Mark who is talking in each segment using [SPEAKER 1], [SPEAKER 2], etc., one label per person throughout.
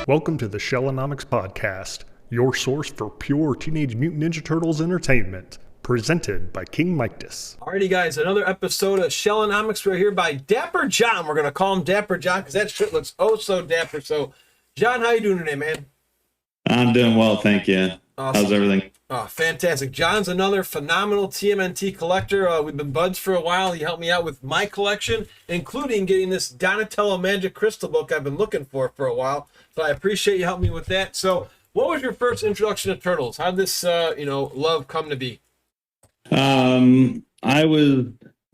[SPEAKER 1] Welcome to the Shellonomics Podcast, your source for pure Teenage Mutant Ninja Turtles entertainment, presented by King Mictus.
[SPEAKER 2] Alrighty, guys, another episode of Shellonomics. We're here by Dapper John. We're going to call him Dapper John because that shit looks oh so dapper. So, John, how you doing today, man?
[SPEAKER 3] I'm doing well, thank you.
[SPEAKER 2] Awesome.
[SPEAKER 3] How's everything?
[SPEAKER 2] Oh, fantastic. John's another phenomenal TMNT collector. We've been buds for a while. He helped me out with my collection, including getting this Donatello Magic Crystal book I've been looking for a while. So I appreciate you helping me with that. So what was your first introduction to Turtles? How did this, love come to be?
[SPEAKER 3] I was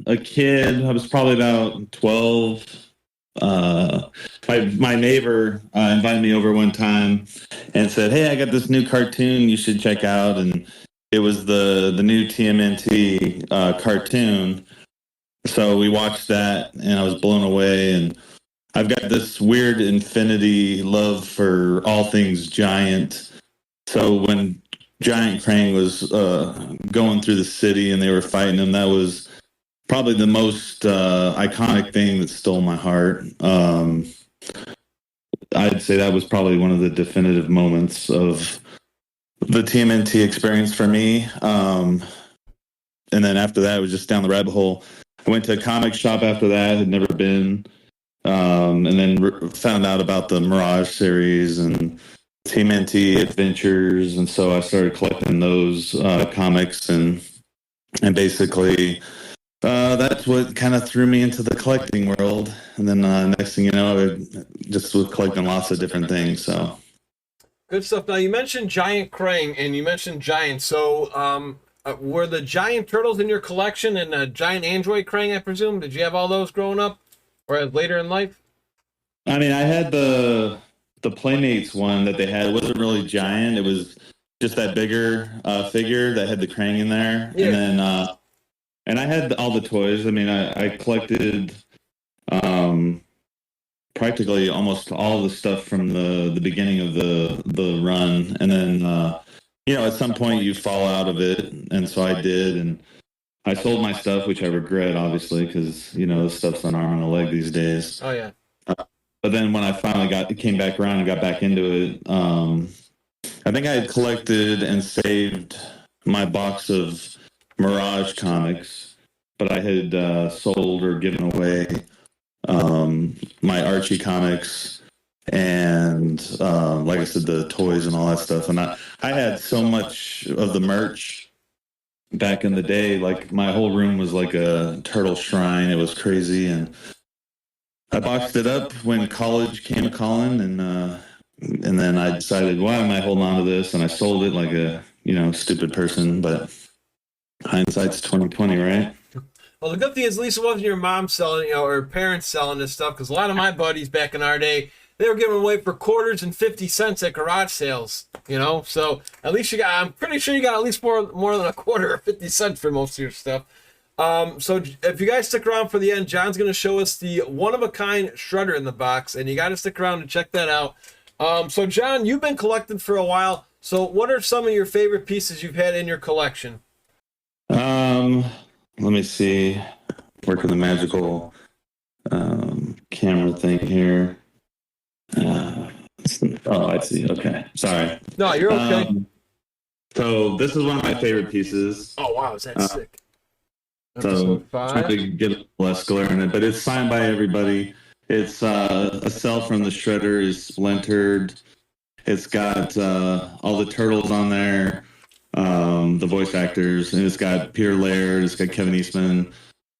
[SPEAKER 3] a kid. I was probably about 12. My neighbor invited me over one time and said, "Hey, I got this new cartoon you should check out." And it was the new TMNT cartoon. So we watched that, and I was blown away. And I've got this weird infinity love for all things giant. So when Giant Krang was going through the city and they were fighting him, that was probably the most iconic thing that stole my heart. I'd say that was probably one of the definitive moments of the TMNT experience for me. And then after that, it was just down the rabbit hole. I went to a comic shop after that, had never been, and then found out about the Mirage series and TMNT Adventures, and so I started collecting those comics, and basically that's what kind of threw me into the collecting world. And then next thing you know, I just was collecting lots of different things. So
[SPEAKER 2] Good stuff. Now, you mentioned Giant Krang, and you mentioned Giant. So were the Giant Turtles in your collection and Giant Android Krang, I presume? Did you have all those growing up or later in life?
[SPEAKER 3] I mean, I had the Playmates one that they had. It wasn't really giant. It was just that bigger figure that had the Krang in there. Yeah. And then and I had all the toys. I mean, I collected practically almost all the stuff from the beginning of the run. And then, at some point you fall out of it. And so I did. And I sold my stuff, which I regret, obviously, because, this stuff's an arm and a leg these days.
[SPEAKER 2] Oh, yeah.
[SPEAKER 3] But then when I finally came back around and got back into it, I think I had collected and saved my box of Mirage comics, but I had sold or given away my Archie comics and, like I said, the toys and all that stuff. And I had so much of the merch back in the day. Like, my whole room was like a turtle shrine. It was crazy. And I boxed it up when college came calling, and then I decided, why am I holding on to this? And I sold it like a, stupid person, but hindsight's 2020, right?
[SPEAKER 2] Well, the good thing is, at least it wasn't your mom selling, or parents selling this stuff, because a lot of my buddies back in our day, they were giving away for quarters and 50 cents at garage sales, So at least I'm pretty sure you got at least more than a quarter or 50 cents for most of your stuff. So if you guys stick around for the end, John's going to show us the one-of-a-kind Shredder in the box, and you got to stick around and check that out. So John, you've been collecting for a while. So what are some of your favorite pieces you've had in your collection?
[SPEAKER 3] Let me see. Working the magical camera thing here. I see. Okay. Sorry.
[SPEAKER 2] No, you're okay.
[SPEAKER 3] So this is one of my favorite pieces.
[SPEAKER 2] Oh, wow. Is that sick?
[SPEAKER 3] So trying to get less glare in it, but it's signed by everybody. It's a cell from the Shredder is splintered. It's got all the turtles on there, the voice actors, and it's got Peter Laird, it's got Kevin Eastman,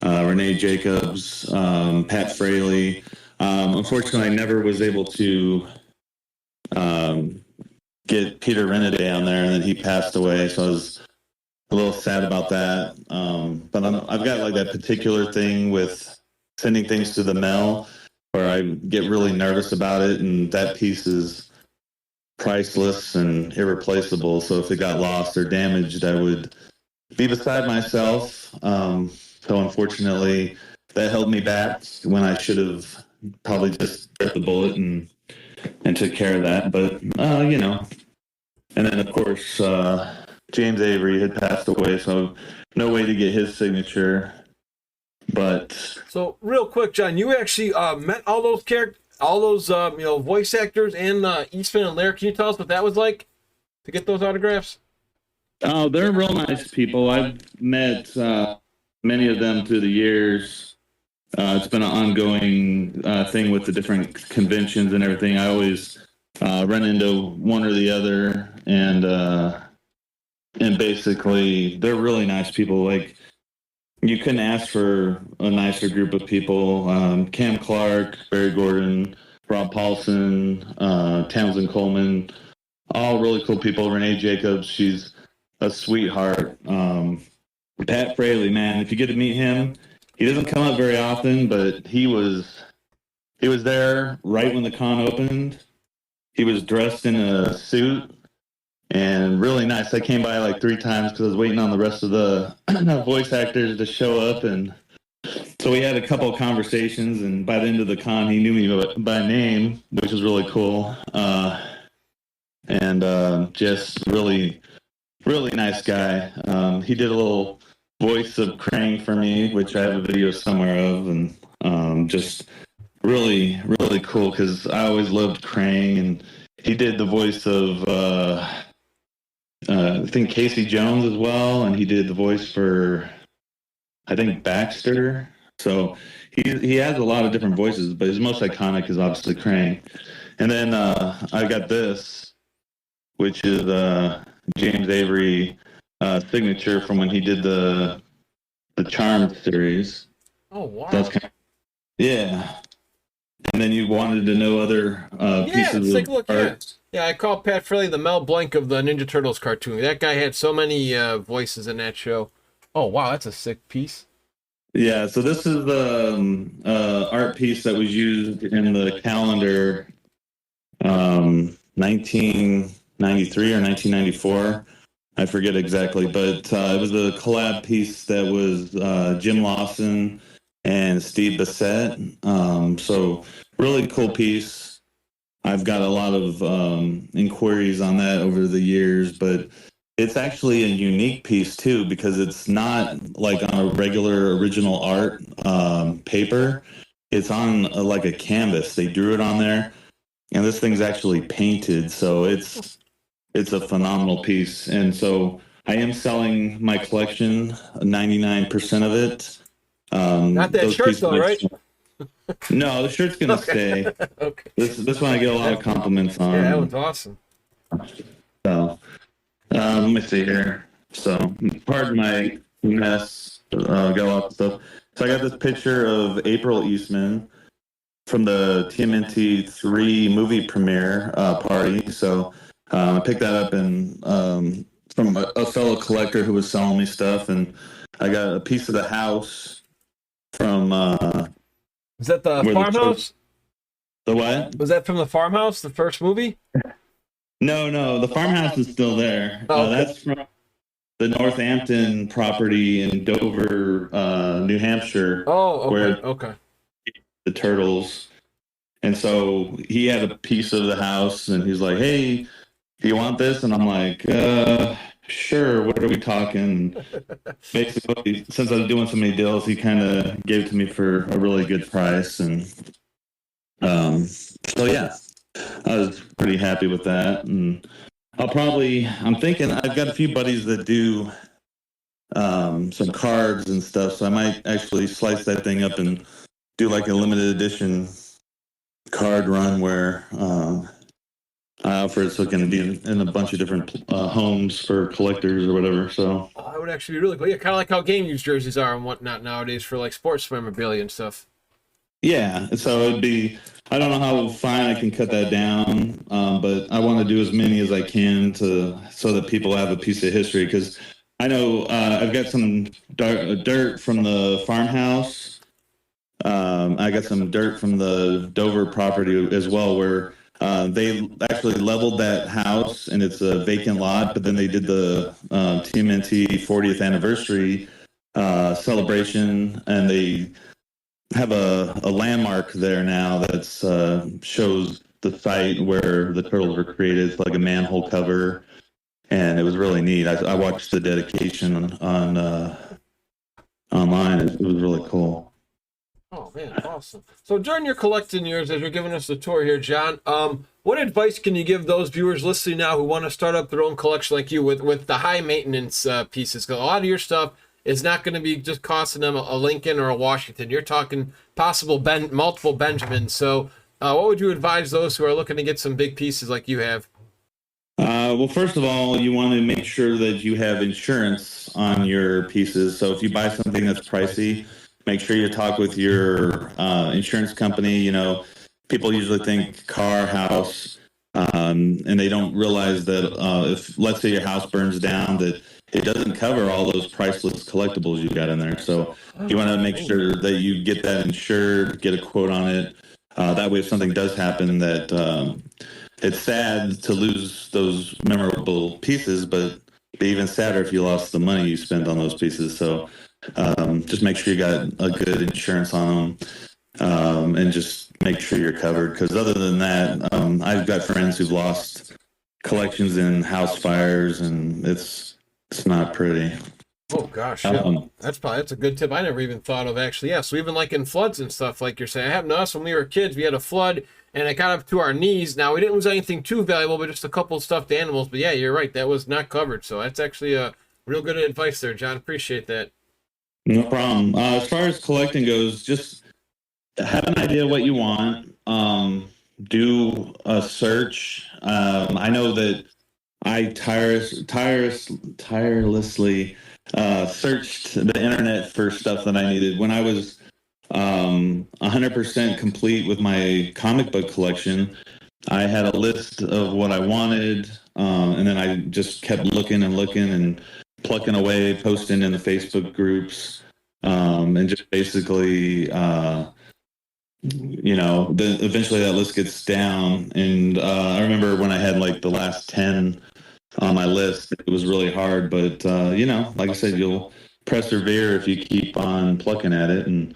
[SPEAKER 3] Renee Jacobs, Pat Fraley. Unfortunately, I never was able to get Peter Renaday on there, and then he passed away, so I was a little sad about that. But I've got like that particular thing with sending things to the mail where I get really nervous about it, and that piece is priceless and irreplaceable. So if it got lost or damaged, I would be beside myself. So unfortunately, that held me back when I should have probably just bit the bullet and took care of that. But, and then of course, James Avery had passed away, so no way to get his signature. But
[SPEAKER 2] so real quick, John, you actually met all those characters. all those voice actors and Eastman and Laird. Can you tell us what that was like to get those autographs?
[SPEAKER 3] Oh, they're real nice people. I've met many of them through the years. It's been an ongoing thing with the different conventions and everything. I always run into one or the other, and basically they're really nice people. Like, you couldn't ask for a nicer group of people. Cam Clark, Barry Gordon, Rob Paulson, Townsend Coleman, all really cool people. Renee Jacobs, she's a sweetheart. Pat Fraley, man, if you get to meet him, he doesn't come up very often, but he was there right when the con opened. He was dressed in a suit and really nice. I came by like 3 times because I was waiting on the rest of the voice actors to show up, and so we had a couple of conversations. And by the end of the con, he knew me by name, which was really cool. Just really, really nice guy. He did a little voice of Krang for me, which I have a video somewhere of, and just really, really cool because I always loved Krang, and he did the voice of I think Casey Jones as well, and he did the voice for I think Baxter. So he has a lot of different voices, but his most iconic is obviously Krang. And then I got this, which is James Avery signature from when he did the Charmed series.
[SPEAKER 2] Oh wow!
[SPEAKER 3] That's yeah. And then you wanted to know other pieces
[SPEAKER 2] let's take a
[SPEAKER 3] of
[SPEAKER 2] look.
[SPEAKER 3] art.
[SPEAKER 2] Yeah, I call Pat Fraley the Mel Blanc of the Ninja Turtles cartoon. That guy had so many voices in that show. Oh wow, that's a sick piece.
[SPEAKER 3] Yeah, so this is the art piece that was used in the calendar 1993 or 1994. I forget exactly, but it was a collab piece that was Jim Lawson and Steve Bissett. So really cool piece. I've got a lot of inquiries on that over the years, but it's actually a unique piece too, because it's not like on a regular original art paper. It's on like a canvas. They drew it on there, and this thing's actually painted. So it's a phenomenal piece. And so I am selling my collection, 99% of it.
[SPEAKER 2] Not that shirt though, right?
[SPEAKER 3] No, the shirt's gonna stay.
[SPEAKER 2] Okay.
[SPEAKER 3] This one I get a lot of compliments on.
[SPEAKER 2] Yeah, that one's awesome.
[SPEAKER 3] So let me see here. So pardon my mess. Got a lot of stuff. So I got this picture of April Eastman from the TMNT 3 movie premiere party. So I picked that up and from a fellow collector who was selling me stuff, and I got a piece of the house from.
[SPEAKER 2] Is that the farmhouse?
[SPEAKER 3] The what?
[SPEAKER 2] Was that from the farmhouse, the first movie?
[SPEAKER 3] No, the farmhouse is still there.
[SPEAKER 2] Oh, okay.
[SPEAKER 3] That's from the Northampton property in Dover, New Hampshire.
[SPEAKER 2] Oh, okay,
[SPEAKER 3] where
[SPEAKER 2] okay.
[SPEAKER 3] the turtles. And so he had a piece of the house, and he's like, "Hey, do you want this?" And I'm like, "Sure. What are we talking?" Basically, since I was doing so many deals, he kind of gave it to me for a really good price, and so yeah, I was pretty happy with that. And I'm thinking I've got a few buddies that do some cards and stuff, so I might actually slice that thing up and do like a limited edition card run where I offer it so it can be in a bunch of different homes for collectors or whatever. So
[SPEAKER 2] That would actually be really cool. Yeah, kind of like how game use jerseys are and whatnot nowadays for like sports memorabilia and stuff.
[SPEAKER 3] yeah, so it'd be. I don't know how fine I can cut that down, but I want to do as many as I can so that people have a piece of history. Because I know I've got some dirt from the farmhouse. I got some dirt from the Dover property as well, where they actually leveled that house and it's a vacant lot, but then they did the TMNT 40th anniversary celebration, and they have a landmark there now that shows the site where the turtles were created. It's like a manhole cover, and it was really neat. I watched the dedication on online. It was really cool.
[SPEAKER 2] Oh man, awesome. So during your collecting years, as you're giving us the tour here, John, what advice can you give those viewers listening now who want to start up their own collection like you with the high maintenance pieces? Because a lot of your stuff is not going to be just costing them a Lincoln or a Washington. You're talking possible multiple Benjamins. So what would you advise those who are looking to get some big pieces like you have?
[SPEAKER 3] Well, first of all, you want to make sure that you have insurance on your pieces. So if you buy something that's pricey, make sure you talk with your insurance company. You know, people usually think car, house, and they don't realize that if, let's say, your house burns down, that it doesn't cover all those priceless collectibles you got in there. So you want to make sure that you get that insured, get a quote on it. That way, if something does happen, that it's sad to lose those memorable pieces, but it'd be even sadder if you lost the money you spent on those pieces. So just make sure you got a good insurance on them, and just make sure you're covered. Because other than that, I've got friends who've lost collections in house fires, and it's not pretty.
[SPEAKER 2] Oh gosh, yeah. That's a good tip I never even thought of actually. Yeah, so even like in floods and stuff, like you're saying, it happened to us when we were kids. We had a flood and it got up to our knees. Now we didn't lose anything too valuable, but just a couple of stuffed animals. But yeah, you're right, that was not covered. So that's actually a real good advice there, John. Appreciate that.
[SPEAKER 3] No problem. As far as collecting goes, just have an idea what you want. Do a search. I know that I tirelessly searched the internet for stuff that I needed. When I was 100% complete with my comic book collection, I had a list of what I wanted, and then I just kept looking and plucking away, posting in the Facebook groups, and just basically, then eventually that list gets down. And I remember when I had like the last 10 on my list, it was really hard, but like I said, you'll persevere if you keep on plucking at it. And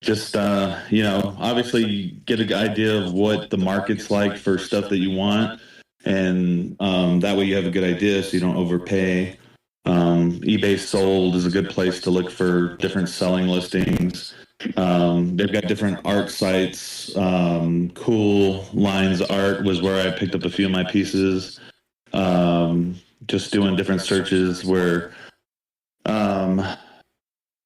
[SPEAKER 3] just obviously you get an idea of what the market's like for stuff that you want, and that way you have a good idea so you don't overpay. eBay Sold is a good place to look for different selling listings. They've got different art sites. Cool Lines Art was where I picked up a few of my pieces. Just doing different searches where,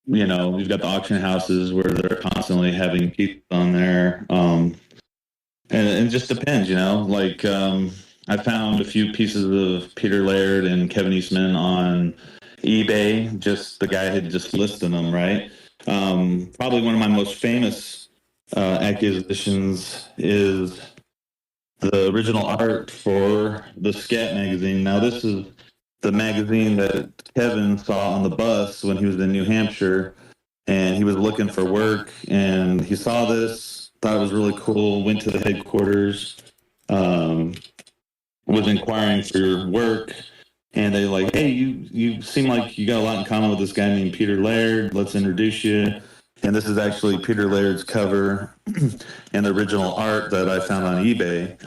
[SPEAKER 3] you've got the auction houses where they're constantly having pieces on there. And it just depends, I found a few pieces of Peter Laird and Kevin Eastman on eBay. Just the guy had just listed them, right? Probably one of my most famous acquisitions is the original art for the Scat magazine. Now, this is the magazine that Kevin saw on the bus when he was in New Hampshire, and he was looking for work, and he saw this, thought it was really cool, went to the headquarters, was inquiring for work, and they like, hey, you seem like you got a lot in common with this guy named Peter Laird. Let's introduce you. And this is actually Peter Laird's cover and the original art that I found on eBay.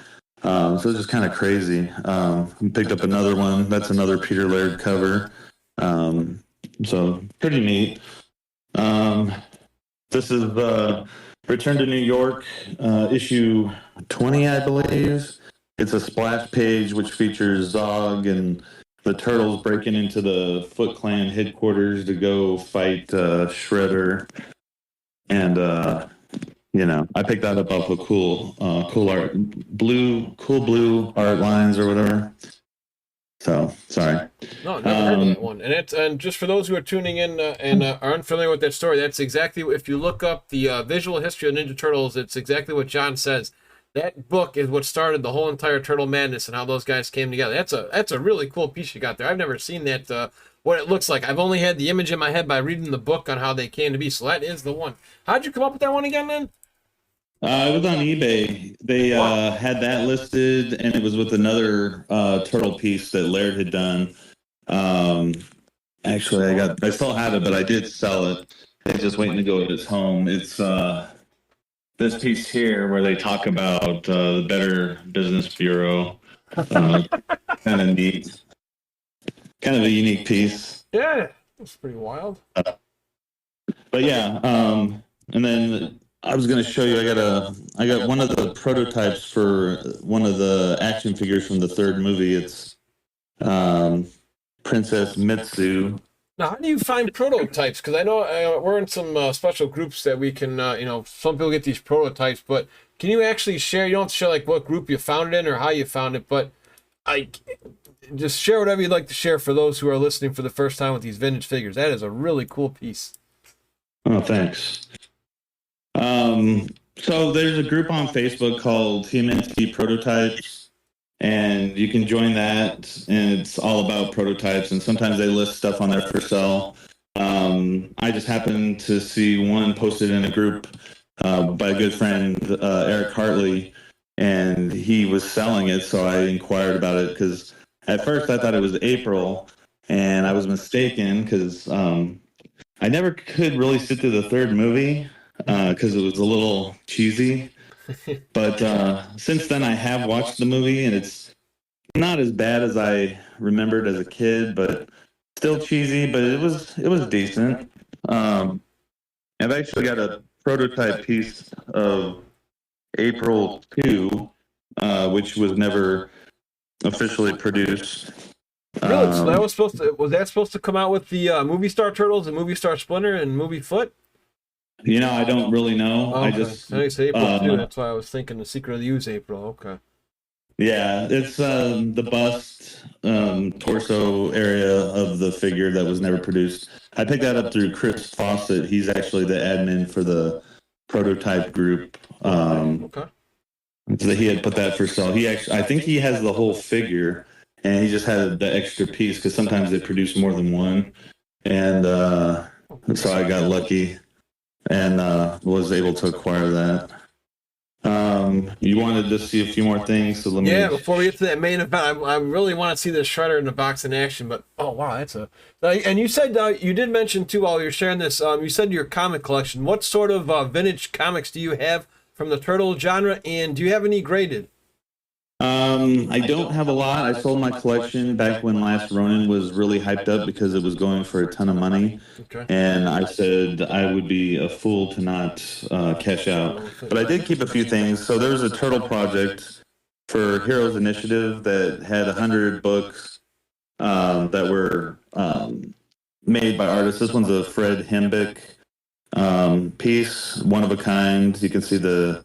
[SPEAKER 3] So it's just kind of crazy. Picked up another one. That's another Peter Laird cover. So pretty neat. This is Return to New York, issue 20, I believe. It's a splash page which features Zog and the Turtles breaking into the Foot Clan headquarters to go fight Shredder. And, I picked that up off of cool art, cool blue art lines or whatever. So, sorry.
[SPEAKER 2] No, never heard of that one. And just for those who are tuning in and are unfamiliar with that story, that's exactly, if you look up the visual history of Ninja Turtles, it's exactly what John says. That book is what started the whole entire Turtle Madness and how those guys came together. That's a really cool piece you got there. I've never seen that, what it looks like. I've only had the image in my head by reading the book on how they came to be. So that is the one. How'd you come up with that one again, man?
[SPEAKER 3] It was on eBay. They had that listed, and it was with another turtle piece that Laird had done. Actually, I still have it, but I did sell it. It's just waiting to go to his home. It's this piece here where they talk about the Better Business Bureau. Kind of neat. Kind of a unique piece.
[SPEAKER 2] Yeah, that's pretty wild.
[SPEAKER 3] But yeah, and then I was going to show you. I got one of the prototypes for one of the action figures from the third movie. It's Princess Mitsu.
[SPEAKER 2] Now, how do you find prototypes? Because I know we're in some special groups that we can, some people get these prototypes, but can you actually share? You don't have to share like what group you found it in or how you found it, but I just share whatever you'd like to share for those who are listening for the first time with these vintage figures. That is a really cool piece.
[SPEAKER 3] Oh, thanks. So there's a group on Facebook called TMNT Prototypes, and you can join that, and it's all about prototypes, and sometimes they list stuff on there for sale. I just happened to see one posted in a group by a good friend, Eric Hartley, and he was selling it, so I inquired about it, because at first I thought it was April, and I was mistaken, because I never could really sit through the third movie, because it was a little cheesy. But since then, I have watched the movie, and it's not as bad as I remembered as a kid, but still cheesy. But it was decent. I've actually got a prototype piece of April 2, which was never officially produced.
[SPEAKER 2] Really? So that was supposed to come out with the Movie Star Turtles and Movie Star Splinter and Movie Foot?
[SPEAKER 3] I don't really know.
[SPEAKER 2] Okay.
[SPEAKER 3] I just
[SPEAKER 2] I say April too. That's why I was thinking the Secret of the Use April. Okay.
[SPEAKER 3] Yeah, it's the bust torso area of the figure that was never produced. I picked that up through Chris Fawcett. He's actually the admin for the prototype group.
[SPEAKER 2] Okay.
[SPEAKER 3] So he had put that for sale. I think he has the whole figure, and he just had the extra piece because sometimes they produce more than one. And so I got lucky and was able to acquire that. You wanted to see a few more things, so let me.
[SPEAKER 2] Yeah, before we get to that main event, I really want to see the Shredder in the box in action. But oh wow, that's a. And you said you did mention too while you were sharing this. You said your comic collection. What sort of vintage comics do you have from the turtle genre, and do you have any graded?
[SPEAKER 3] I don't have a lot. I sold my collection back when Last Ronin was really hyped up because it was going for a ton of money.
[SPEAKER 2] Okay.
[SPEAKER 3] And I said I would be a fool to not cash out. But I did keep a few things. So there was a turtle project for Heroes Initiative that had 100 books that were made by artists. This one's a Fred Hembick piece, one of a kind. You can see the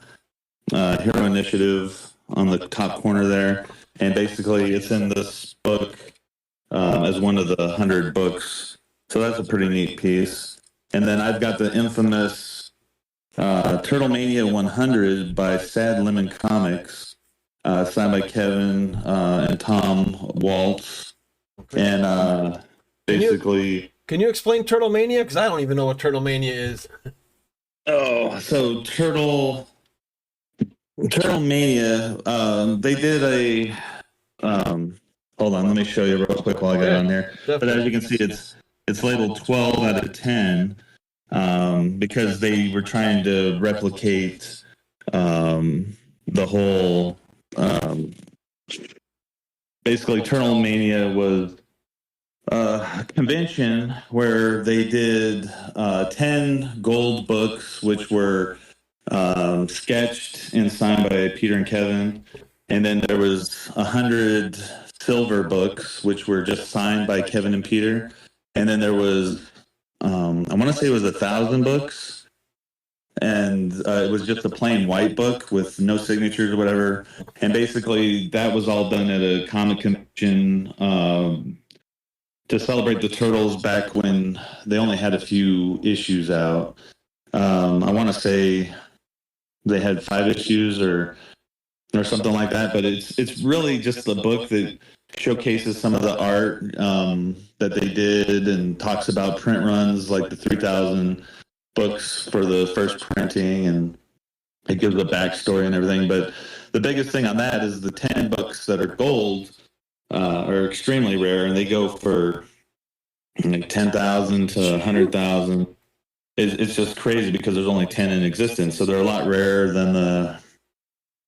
[SPEAKER 3] Hero Initiative on the top corner there, and basically it's in this book as one of the 100 books. So that's a pretty neat piece. And then I've got the infamous Turtlemania 100 by Sad Lemon Comics, signed by Kevin and Tom Waltz. And basically...
[SPEAKER 2] Can you explain Turtlemania? Because I don't even know what Turtlemania is.
[SPEAKER 3] Oh, so Turtlemania, they did a hold on, let me show you real quick while I get on there. But as you can see, it's labeled 12 out of 10 because they were trying to replicate the whole basically Turtlemania was a convention where they did 10 gold books, which were sketched and signed by Peter and Kevin, and then there was 100 silver books, which were just signed by Kevin and Peter, and then there was I want to say it was 1,000 books, and it was just a plain white book with no signatures or whatever, and basically that was all done at a comic convention to celebrate the Turtles back when they only had a few issues out. I want to say they had 5 issues or something like that, but it's really just a book that showcases some of the art that they did and talks about print runs, like the 3,000 books for the first printing, and it gives a backstory and everything. But the biggest thing on that is the 10 books that are gold are extremely rare, and they go for like 10,000 to 100,000. It's just crazy because there's only 10 in existence, so they're a lot rarer than the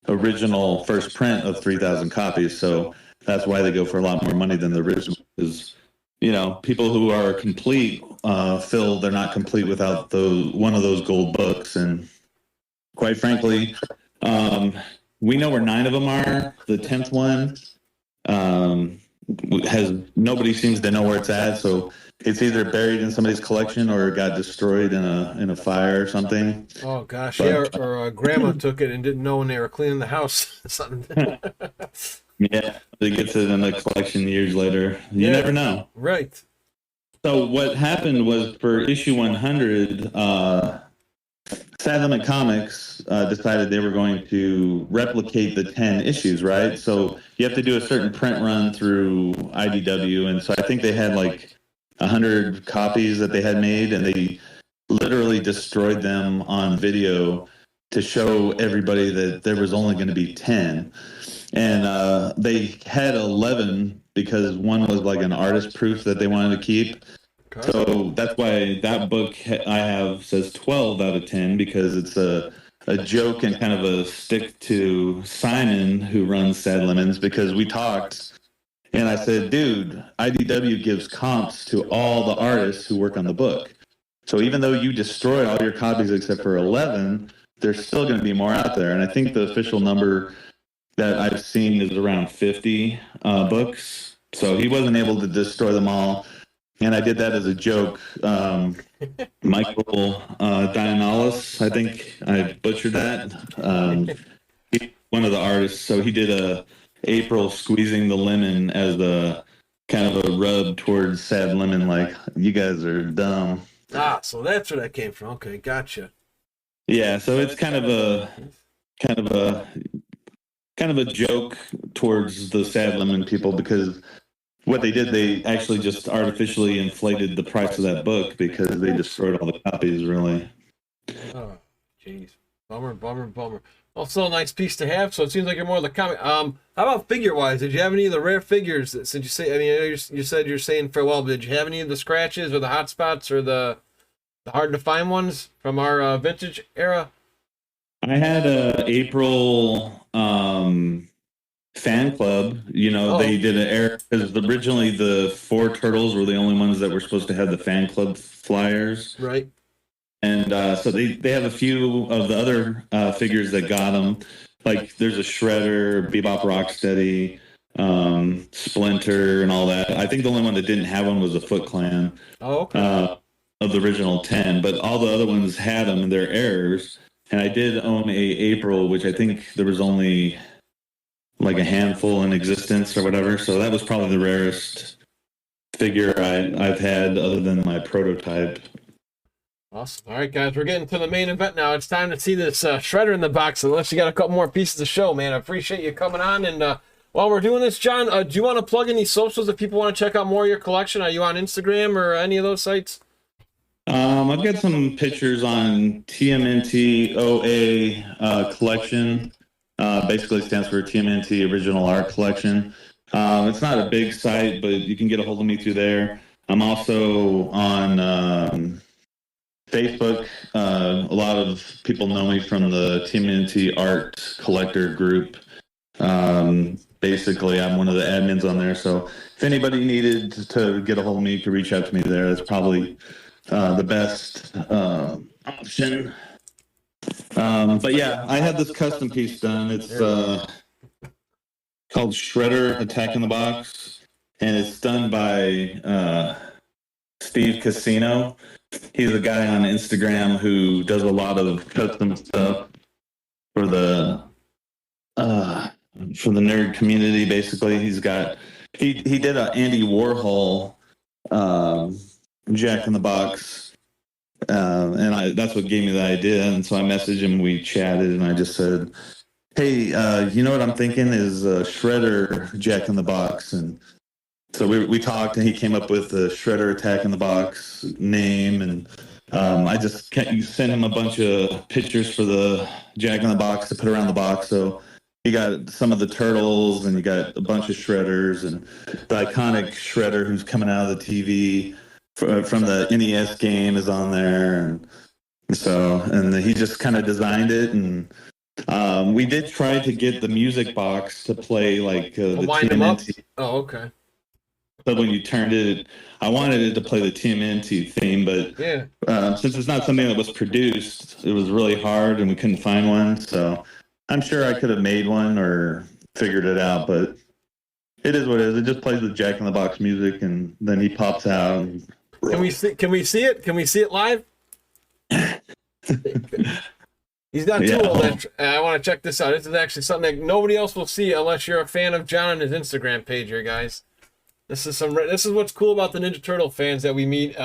[SPEAKER 3] original first print of 3,000 copies. So that's why they go for a lot more money than the original. Because people who are complete feel they're not complete without one of those gold books, and quite frankly, we know where 9 of them are. The 10th one has nobody seems to know where it's at, so it's either buried in somebody's collection or it got destroyed in a fire or something.
[SPEAKER 2] Oh gosh,
[SPEAKER 3] But-
[SPEAKER 2] yeah, or grandma took it and didn't know when they were cleaning the house. Something.
[SPEAKER 3] Yeah, it gets it in the collection years later. You
[SPEAKER 2] Yeah.
[SPEAKER 3] never know.
[SPEAKER 2] Right.
[SPEAKER 3] So what happened was for issue 100, Sad Limit Comics decided they were going to replicate the 10 issues, right? So you have to do a certain print run through IDW, and so I think they had like 100 copies that they had made, and they literally destroyed them on video to show everybody that there was only going to be 10. And they had 11 because one was like an artist proof that they wanted to keep.
[SPEAKER 2] Okay.
[SPEAKER 3] So that's why that book I have says 12 out of 10, because it's a joke and kind of a stick to Simon, who runs Sad Lemons, because we talked and I said, dude, IDW gives comps to all the artists who work on the book. So even though you destroy all your copies except for 11, there's still going to be more out there. And I think the official number that I've seen is around 50 books. So he wasn't able to destroy them all. And I did that as a joke. Michael Dianalis, I think I butchered that. He's one of the artists. So he did a April squeezing the lemon as a kind of a rub towards Sad Lemon, like, you guys are dumb.
[SPEAKER 2] Ah, so that's where that came from. Okay, gotcha.
[SPEAKER 3] Yeah, so it's kind of a joke towards the Sad Lemon people, because what they did, they actually just artificially inflated the price of that book because they destroyed all the copies, really.
[SPEAKER 2] Oh, jeez. Bummer, bummer, bummer. Well, still a nice piece to have, so it seems like you're more of the comic. How about figure-wise? Did you have any of the rare figures that, since you say, I mean, I know you said you're saying farewell, but did you have any of the scratches or the hot spots or the hard-to-find ones from our vintage era?
[SPEAKER 3] I had a April fan club. You know, they did an air, because originally the 4 turtles were the only ones that were supposed to have the fan club flyers.
[SPEAKER 2] Right.
[SPEAKER 3] And so they have a few of the other figures that got them. Like there's a Shredder, Bebop Rocksteady, Splinter, and all that. I think the only one that didn't have one was the Foot Clan
[SPEAKER 2] Oh, okay.
[SPEAKER 3] of the original 10. But all the other ones had them, and they're errors. And I did own a April, which I think there was only like a handful in existence or whatever. So that was probably the rarest figure I've had other than my prototype.
[SPEAKER 2] Awesome. All right, guys, we're getting to the main event now. It's time to see this Shredder in the box, unless you got a couple more pieces to show, man. I appreciate you coming on. And while we're doing this, John, do you want to plug any socials if people want to check out more of your collection? Are you on Instagram or any of those sites?
[SPEAKER 3] I've got some pictures on TMNT OA collection. Basically stands for TMNT Original Art Collection. It's not a big site, but you can get a hold of me through there. I'm also on Facebook. A lot of people know me from the TMNT Art Collector group. Basically, I'm one of the admins on there. So if anybody needed to get a hold of me, you could reach out to me there. That's probably the best option. But yeah, I had this custom piece done. It's called Shredder Attack in the Box, and it's done by Steve Casino. He's a guy on Instagram who does a lot of custom stuff for the nerd community. Basically, he did an Andy Warhol Jack in the Box, and that's what gave me the idea. And so I messaged him, we chatted, and I just said, hey, you know what I'm thinking is Shredder Jack in the Box. And so we talked, and he came up with the Shredder Attack in the Box name. And I just sent him a bunch of pictures for the Jack in the Box to put around the box. So you got some of the turtles, and you got a bunch of Shredders, and the iconic Shredder who's coming out of the TV from the NES game is on there. And he just kind of designed it. And we did try to get the music box to play like the
[SPEAKER 2] Wind them up?
[SPEAKER 3] TMNT.
[SPEAKER 2] Oh, okay.
[SPEAKER 3] So when you turned it, I wanted it to play the TMNT theme, but
[SPEAKER 2] Yeah.
[SPEAKER 3] since it's not something that was produced, it was really hard and we couldn't find one. So I'm sure I could have made one or figured it out, but it is what it is. It just plays the Jack in the Box music, and then he pops out. And...
[SPEAKER 2] Can we see? Can we see it? Can we see it live? He's not too old. I want to check this out. This is actually something that nobody else will see unless you're a fan of John and his Instagram page here, guys. This is what's cool about the Ninja Turtle fans that we meet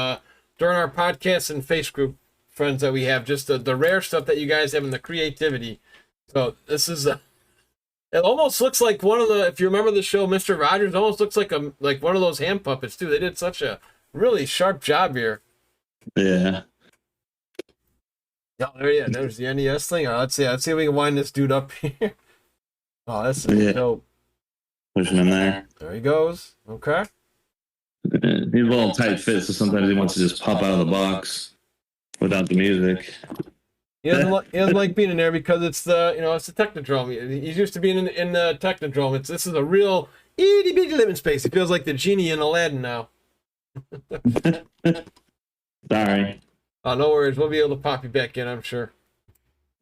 [SPEAKER 2] during our podcasts and face group friends that we have. Just the rare stuff that you guys have and the creativity. So this is it almost looks like one of the, if you remember the show Mr. Rogers, it almost looks like one of those hand puppets too. They did such a really sharp job here.
[SPEAKER 3] Yeah.
[SPEAKER 2] Oh, there's the NES thing. All right, let's see if we can wind this dude up here. Oh, that's dope.
[SPEAKER 3] Push him in there.
[SPEAKER 2] There he goes. Okay.
[SPEAKER 3] He's a little tight fit, so sometimes he wants to just pop out of the box without the music.
[SPEAKER 2] He doesn't like being in there because it's it's the Technodrome. He's used to being in the Technodrome. This is a real itty bitty living space. It feels like the genie in Aladdin now.
[SPEAKER 3] Sorry.
[SPEAKER 2] Oh, no worries. We'll be able to pop you back in, I'm sure.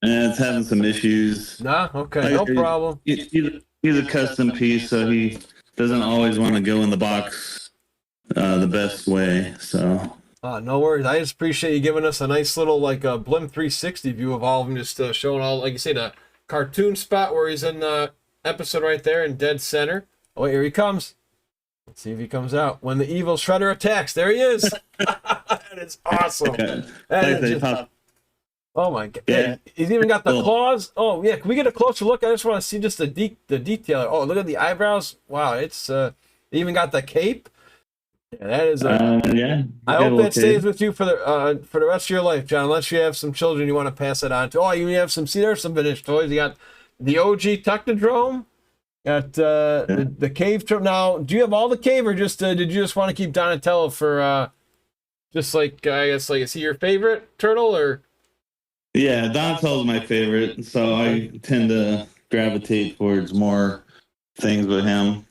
[SPEAKER 3] It's having some issues.
[SPEAKER 2] Nah, okay, no problem.
[SPEAKER 3] He's a custom piece, so he doesn't always want to go in the box the best way. So.
[SPEAKER 2] No worries. I just appreciate you giving us a nice little Blim 360 view of all of them, just showing all, like you say, the cartoon spot where he's in the episode right there in dead center. Oh, wait, here he comes. Let's see if he comes out. When the evil Shredder attacks, there he is. That is awesome. Oh my god! Yeah. He's even got the claws. Oh yeah, can we get a closer look? I just want to see just the detail. Oh, look at the eyebrows. Wow, it's they even got the cape. Yeah, that is.
[SPEAKER 3] Yeah.
[SPEAKER 2] I hope that stays with you for the rest of your life, John. Unless you have some children you want to pass it on to. Oh, you have some. See, there's some vintage toys. You got the OG Technodrome. Got the cave. Now, do you have all the cave, or just did you just want to keep Donatello for just like I guess is he your favorite turtle or?
[SPEAKER 3] Yeah, Donatello's my favorite, so I tend to gravitate towards more things with him.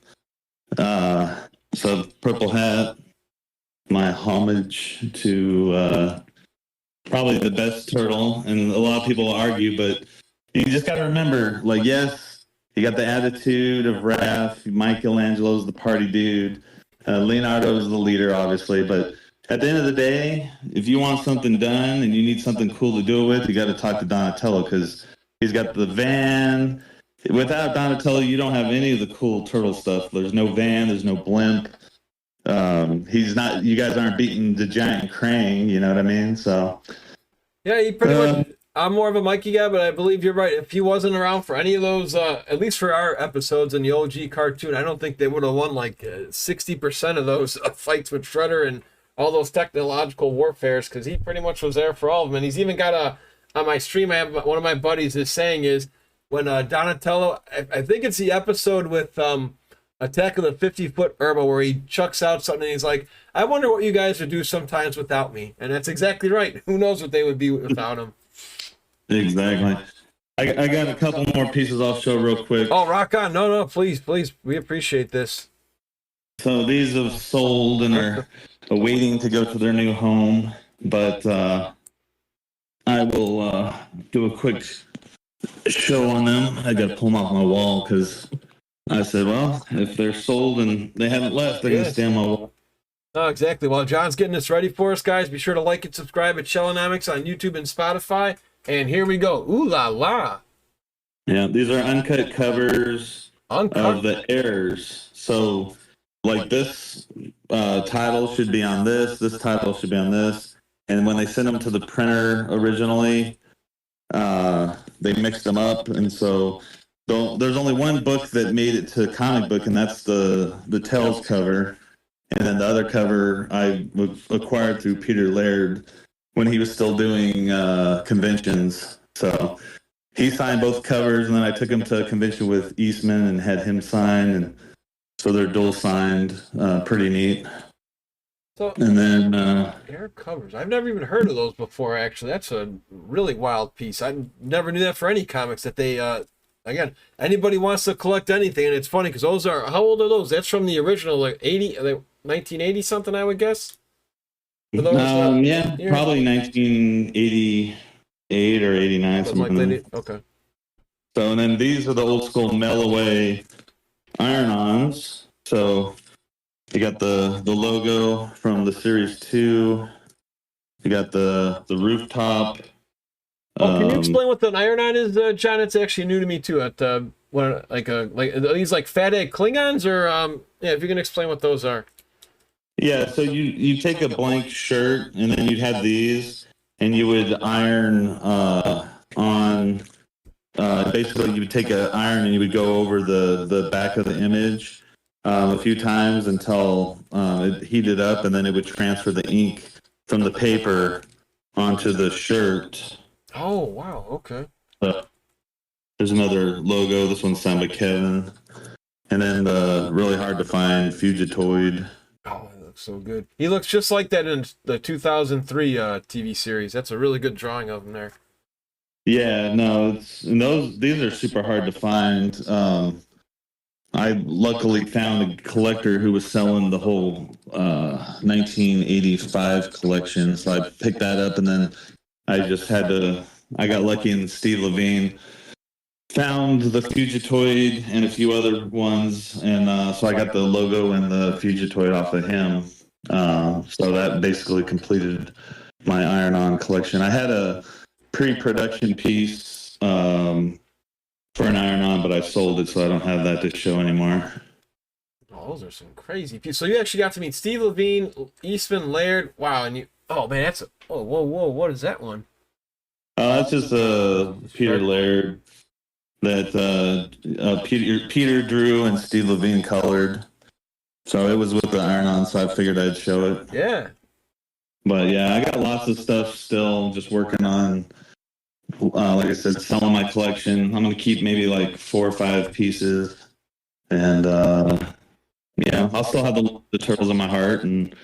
[SPEAKER 3] So Purple Hat, my homage to probably the best turtle, and a lot of people argue, but you just got to remember, yes, you got the attitude of Raph, Michelangelo's the party dude, Leonardo's the leader, obviously, but at the end of the day, if you want something done and you need something cool to do it with, you got to talk to Donatello because he's got the van. Without Donatello, you don't have any of the cool turtle stuff. There's no van. There's no blimp. He's not. You guys aren't beating the giant Krang. You know what I mean? So.
[SPEAKER 2] Yeah, he pretty much. I'm more of a Mikey guy, but I believe you're right. If he wasn't around for any of those, at least for our episodes in the OG cartoon, I don't think they would have won 60% of those fights with Shredder and all those technological warfares, because he pretty much was there for all of them. And he's even got on my stream, I have one of my buddies is saying is when Donatello, I think it's the episode with Attack of the 50-Foot Irma where he chucks out something and he's like, I wonder what you guys would do sometimes without me. And that's exactly right. Who knows what they would be without him.
[SPEAKER 3] Exactly. I got a couple more pieces I'll show real quick.
[SPEAKER 2] Oh, rock on. No, please. We appreciate this.
[SPEAKER 3] So these have sold and are waiting to go to their new home, but I will do a quick show on them. I got to pull them off my wall because I said, well, if they're sold and they haven't left, they're going to stay on my wall.
[SPEAKER 2] Oh, exactly. While John's getting this ready for us, guys, be sure to like and subscribe at Shellonomics on YouTube and Spotify. And here we go. Ooh la la.
[SPEAKER 3] Yeah, these are uncut covers of the airs. So, this title should be on this title should be on this. And when they sent them to the printer originally, they mixed them up. And so there's only one book that made it to comic book, and that's the Tales cover. And then the other cover I acquired through Peter Laird when he was still doing conventions. So he signed both covers, and then I took him to a convention with Eastman and had him sign, and so they're dual signed. Pretty neat.
[SPEAKER 2] So,
[SPEAKER 3] and then
[SPEAKER 2] air covers. I've never even heard of those before. Actually, that's a really wild piece. I never knew that for any comics that they. Again, anybody wants to collect anything, and it's funny because those are how old are those? That's from the original 80. 1980 something, I would guess. For those,
[SPEAKER 3] Yeah,
[SPEAKER 2] years?
[SPEAKER 3] probably 1988 or 89,
[SPEAKER 2] Something
[SPEAKER 3] something.
[SPEAKER 2] like that. Okay.
[SPEAKER 3] So, and then these are the old school Melloway iron-ons. So you got the logo from the Series 2. You got the rooftop.
[SPEAKER 2] Oh, can you explain what the iron-on is, John? It's actually new to me too. At what like are these like fat egg Klingons or yeah? If you can explain what those are.
[SPEAKER 3] Yeah, so you take a blank shirt and then you'd have these, and you would iron on. Basically, you would take an iron and you would go over the back of the image a few times until it heated up, and then it would transfer the ink from the paper onto the shirt.
[SPEAKER 2] Oh wow! Okay.
[SPEAKER 3] There's another logo. This one's signed by Kevin, and then the really hard to find Fugitoid.
[SPEAKER 2] Oh, he looks so good. He looks just like that in the 2003 TV series. That's a really good drawing of him there.
[SPEAKER 3] Yeah, no, these are super hard to find. I luckily found a collector who was selling the whole 1985 collection, so I picked that up, and then I got lucky, and Steve Levine found the Fugitoid and a few other ones, and so I got the logo and the Fugitoid off of him. So that basically completed my iron-on collection. I had a pre-production piece for an iron-on, but I sold it, so I don't have that to show anymore.
[SPEAKER 2] Oh, those are some crazy pieces. So you actually got to meet Steve Levine, Eastman, Laird. Wow, and you. Oh man, that's. Oh, whoa, what is that one?
[SPEAKER 3] That's just Peter Laird that Peter drew and Steve Levine colored. So it was with the iron-on, so I figured I'd show it.
[SPEAKER 2] Yeah.
[SPEAKER 3] But yeah, I got lots of stuff still, just working on, like I said, selling my collection. I'm going to keep maybe like 4 or 5 pieces. And yeah, I'll still have the turtles in my heart and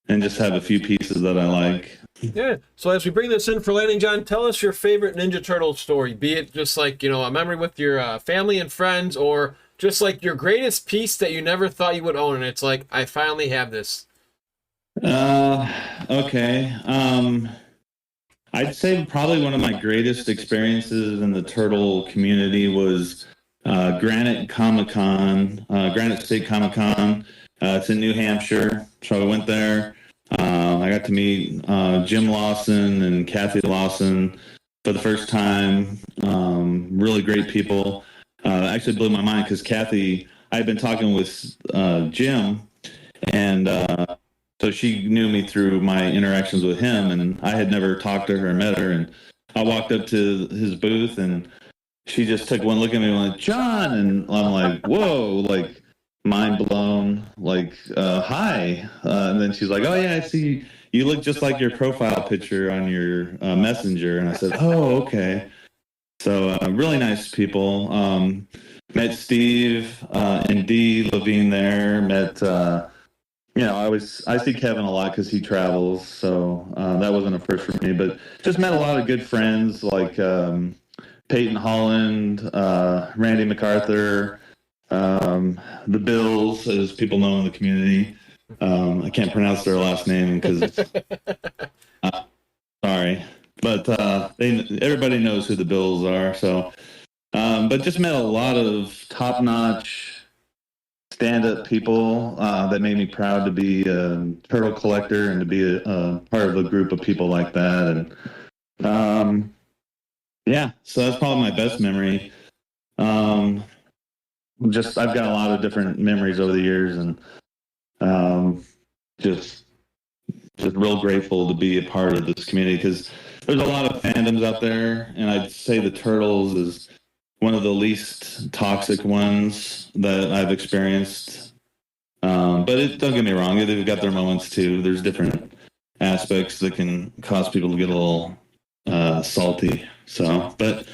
[SPEAKER 3] just have a few pieces that I like.
[SPEAKER 2] Yeah. So as we bring this in for landing, John, tell us your favorite Ninja Turtle story, be it just like, a memory with your family and friends, or just like your greatest piece that you never thought you would own. And it's like, I finally have this.
[SPEAKER 3] Okay. I'd say probably one of my greatest experiences in the turtle community was Granite Comic-Con, Granite State Comic-Con. It's in New Hampshire, so I went there. I got to meet Jim Lawson and Kathy Lawson for the first time. Really great people. Actually blew my mind because Kathy, I had been talking with Jim, and so she knew me through my interactions with him, and I had never talked to her or met her. And I walked up to his booth, and she just took one look at me and went, "John," and I'm like, "Whoa!" Like mind blown. Like, "Hi," and then she's like, "Oh yeah, I see. You look just like your profile picture on your messenger." And I said, "Oh, okay." So really nice people. Met Steve and Dee Levine there. Met. I see Kevin a lot because he travels, so that wasn't a first for me. But just met a lot of good friends like Peyton Holland, Randy MacArthur, the Bills, as people know in the community. I can't pronounce their last name because sorry, but everybody knows who the Bills are. So, but just met a lot of top-notch stand-up people that made me proud to be a turtle collector and to be a part of a group of people like that. And yeah, so that's probably my best memory. I've got a lot of different memories over the years, and just real grateful to be a part of this community because there's a lot of fandoms out there, and I'd say the Turtles is one of the least toxic ones that I've experienced. But don't get me wrong, they've got their moments too. There's different aspects that can cause people to get a little salty. So, but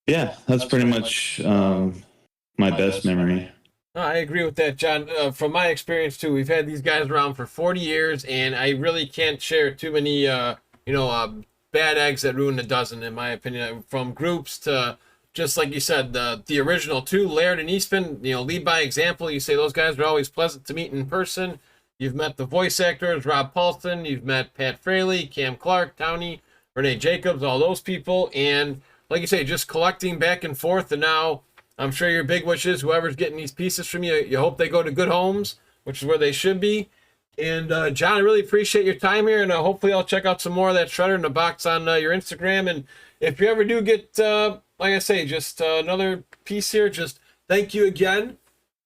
[SPEAKER 3] yeah, that's pretty much my best memory.
[SPEAKER 2] I agree with that, John. From my experience too, we've had these guys around for 40 years, and I really can't share too many, bad eggs that ruin a dozen, in my opinion. From groups to just like you said, the original two, Laird and Eastman, lead by example. You say those guys are always pleasant to meet in person. You've met the voice actors, Rob Paulson. You've met Pat Fraley, Cam Clark, Downey, Renee Jacobs, all those people. And like you say, just collecting back and forth. And now I'm sure your big wish is whoever's getting these pieces from you, you hope they go to good homes, which is where they should be. And John, I really appreciate your time here. And hopefully I'll check out some more of that Shredder in the box on your Instagram. And if you ever do get, like I say, just another piece here, just thank you again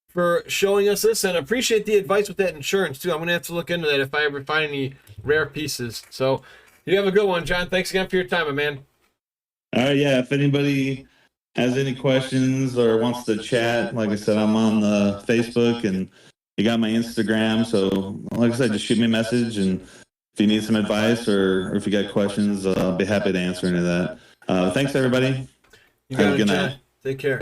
[SPEAKER 2] for showing us this, and appreciate the advice with that insurance too. I'm gonna have to look into that if I ever find any rare pieces. So you have a good one, John. Thanks again for your time, my man.
[SPEAKER 3] All right, yeah. If anybody has any questions or wants to chat, like I said, I'm on the Facebook and you got my Instagram. So like I said, just shoot me a message, and if you need some advice or if you got questions, I'll be happy to answer any of that. Thanks everybody.
[SPEAKER 2] You
[SPEAKER 3] Have
[SPEAKER 2] got
[SPEAKER 3] a
[SPEAKER 2] it,
[SPEAKER 3] good
[SPEAKER 2] John.
[SPEAKER 3] night.
[SPEAKER 2] Take care.